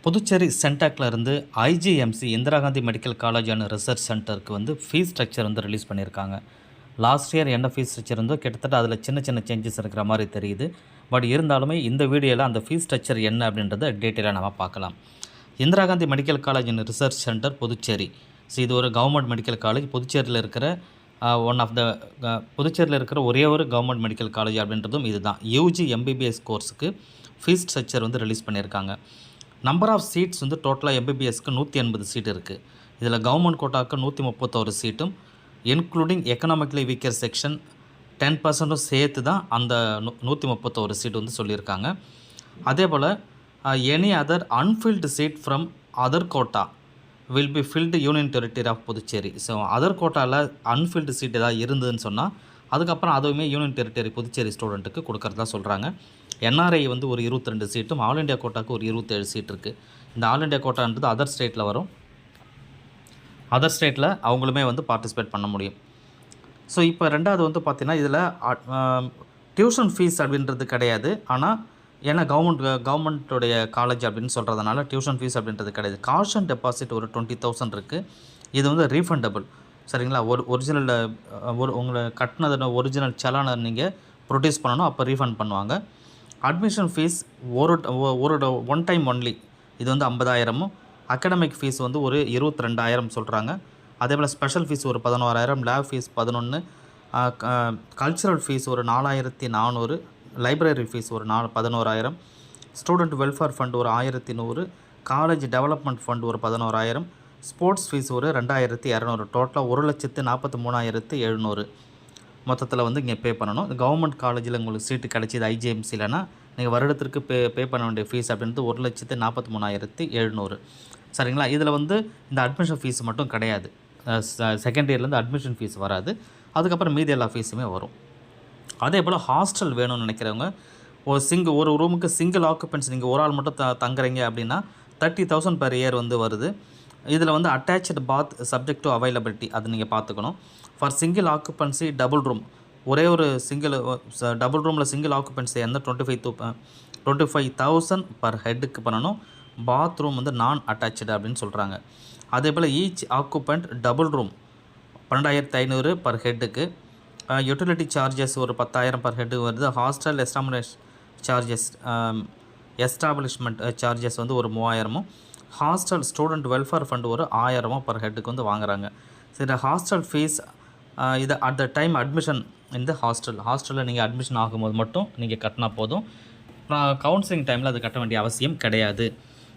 புதுச்சேரி சென்டாக்ல இருந்து IGMC Indira Gandhi medical college and research சென்டருக்கு வந்து ஃபீஸ் ஸ்ட்ரக்சர் வந்து ரிலீஸ் பண்ணியிருக்காங்க. லாஸ்ட் இயர் என்ன ஃபீஸ் ஸ்ட்ரக்சர் இருந்தோ கிட்டத்தட்ட அதில் சின்ன சின்ன சேஞ்சஸ் இருக்கிற மாதிரி தெரியுது. பட் இருந்தாலுமே இந்த வீடியோவில் அந்த ஃபீஸ் ஸ்ட்ரக்சர் என்ன அப்படின்றத டீட்டெயிலாக நம்ம பார்க்கலாம். Indira Gandhi medical college and research centre Puducherry. So இது ஒரு கவர்மெண்ட் மெடிக்கல் காலேஜ். புதுச்சேரியில் இருக்கிற புதுச்சேரியில் இருக்கிற ஒரே ஒரு கவர்மெண்ட் மெடிக்கல் காலேஜ் அப்படின்றதும் இதுதான். யூஜி எம்பிபிஎஸ் கோர்ஸுக்கு ஃபீஸ் ஸ்ட்ரக்சர் வந்து ரிலீஸ் பண்ணியிருக்காங்க. நம்பர் ஆஃப் சீட்ஸ் வந்து டோட்டலாக எம்பிபிஎஸ்க்கு 180 சீட் இருக்குது. இதில் கவர்மெண்ட் கோட்டாவுக்கு 131 சீட்டும் இன்க்ளூடிங் எக்கனாமிக்கலி வீக்கர் செக்ஷன் 10% சேர்த்து தான் அந்த 131 சீட் வந்து சொல்லியிருக்காங்க. அதே போல் any other unfilled seat from other quota will be filled union territory of Puducherry. So other கோட்டாவில் அன்ஃபில்டு சீட் ஏதாவது இருந்ததுன்னு சொன்னால் அதுக்கப்புறம் அதுவுமே யூனியன் டெரிட்டரி புதுச்சேரி ஸ்டூடெண்ட்டுக்கு கொடுக்குறதா சொல்கிறாங்க. என்ஆர்ஐ வந்து ஒரு 22 சீட்டும் ஆல் இண்டியா கோட்டாவுக்கு ஒரு 27 சீட் இருக்குது. இந்த ஆல் இண்டியா கோட்டான்றது அதர் ஸ்டேட்டில் வரும். அதர் ஸ்டேட்டில் அவங்களுமே வந்து பார்ட்டிசிபேட் பண்ண முடியும். ஸோ இப்போ ரெண்டாவது வந்து பார்த்திங்கன்னா இதில் டியூஷன் ஃபீஸ் அப்படின்றது கிடையாது. ஆனால் ஏன்னா கவர்மெண்ட்டுடைய காலேஜ் அப்படின்னு சொல்கிறதுனால டியூஷன் ஃபீஸ் அப்படின்றது கிடையாது. காஷன் டெபாசிட் ஒரு 20,000 இருக்குது. இது வந்து ரீஃபண்டபிள். சரிங்களா? ஒரிஜினல் உங்களை கட்டினது ஒரிஜினல் செலானை நீங்கள் ப்ரொடியூஸ் பண்ணணும், அப்போ ரீஃபண்ட் பண்ணுவாங்க. அட்மிஷன் ஃபீஸ் ஒரு ஒன் டைம் ஒன்லி. இது வந்து 50,000. அகடமிக் ஃபீஸ் வந்து ஒரு 22,000 சொல்கிறாங்க. அதே போல் ஸ்பெஷல் ஃபீஸ் ஒரு 11,000, லேப் ஃபீஸ் 11, கல்ச்சுரல் ஃபீஸ் ஒரு 4,400, லைப்ரரி ஃபீஸ் ஒரு 11,000, ஸ்டூடெண்ட் வெல்ஃபேர் ஃபண்ட் ஒரு 1,100, காலேஜ் டெவலப்மெண்ட் ஃபண்ட் ஒரு 11,000, ஸ்போர்ட்ஸ் ஃபீஸ் ஒரு 2,200. டோட்டலாக 1,43,700 மொத்தத்தில் வந்து இங்கே பே பண்ணணும். கவர்மெண்ட் காலேஜில் உங்களுக்கு சீட்டு கிடச்சிது ஐஜிஎம்சிலனா நீங்கள் வருடத்திற்கு பே பண்ண வேண்டிய ஃபீஸ் அப்படின்றது 1,43,700. சரிங்களா? இதில் வந்து இந்த அட்மிஷன் ஃபீஸ் மட்டும் கிடையாது. செகண்ட் இயர்லேருந்து அட்மிஷன் ஃபீஸ் வராது. அதுக்கப்புறம் மீதி எல்லா ஃபீஸுமே வரும். அதே போல் ஹாஸ்டல் வேணும்னு நினைக்கிறவங்க ஒரு ரூமுக்கு சிங்கிள் ஆக்குபென்சி நீங்கள் ஒரு ஆள் மட்டும் தங்குறீங்க அப்படின்னா 30,000 per year வந்து வருது. இதில் வந்து attach bath subject to availability அது நீங்கள் பார்த்துக்கணும். For single occupancy double room ஒரே ஒரு டபுள் ரூமில் சிங்கிள் ஆக்குபென்சி வந்து 25,000 பர் ஹெட்டுக்கு பண்ணணும். பாத்ரூம் வந்து நான் அட்டாச்சு அப்படின்னு சொல்கிறாங்க. அதே போல் each occupant double room 12,500 per ஹெட்டுக்கு. யூட்டிலிட்டி சார்ஜஸ் ஒரு 10,000 பர் ஹெட்டு வருது. ஹாஸ்டல் எஸ்டாப்ளிஷ்மெண்ட் சார்ஜஸ் வந்து ஒரு 3,000. ஹாஸ்டல் ஸ்டூடெண்ட் வெல்ஃபேர் ஃபண்ட் ஒரு 1,000 பர் ஹெட்டுக்கு வந்து வாங்குறாங்க. சரி, ஹாஸ்டல் ஃபீஸ் இது அட் த டைம் அட்மிஷன் இந்த ஹாஸ்டலில் நீங்கள் அட்மிஷன் ஆகும்போது மட்டும் நீங்கள் கட்டினா போதும். கவுன்சிலிங் டைமில் அது கட்ட வேண்டிய அவசியம் கிடையாது.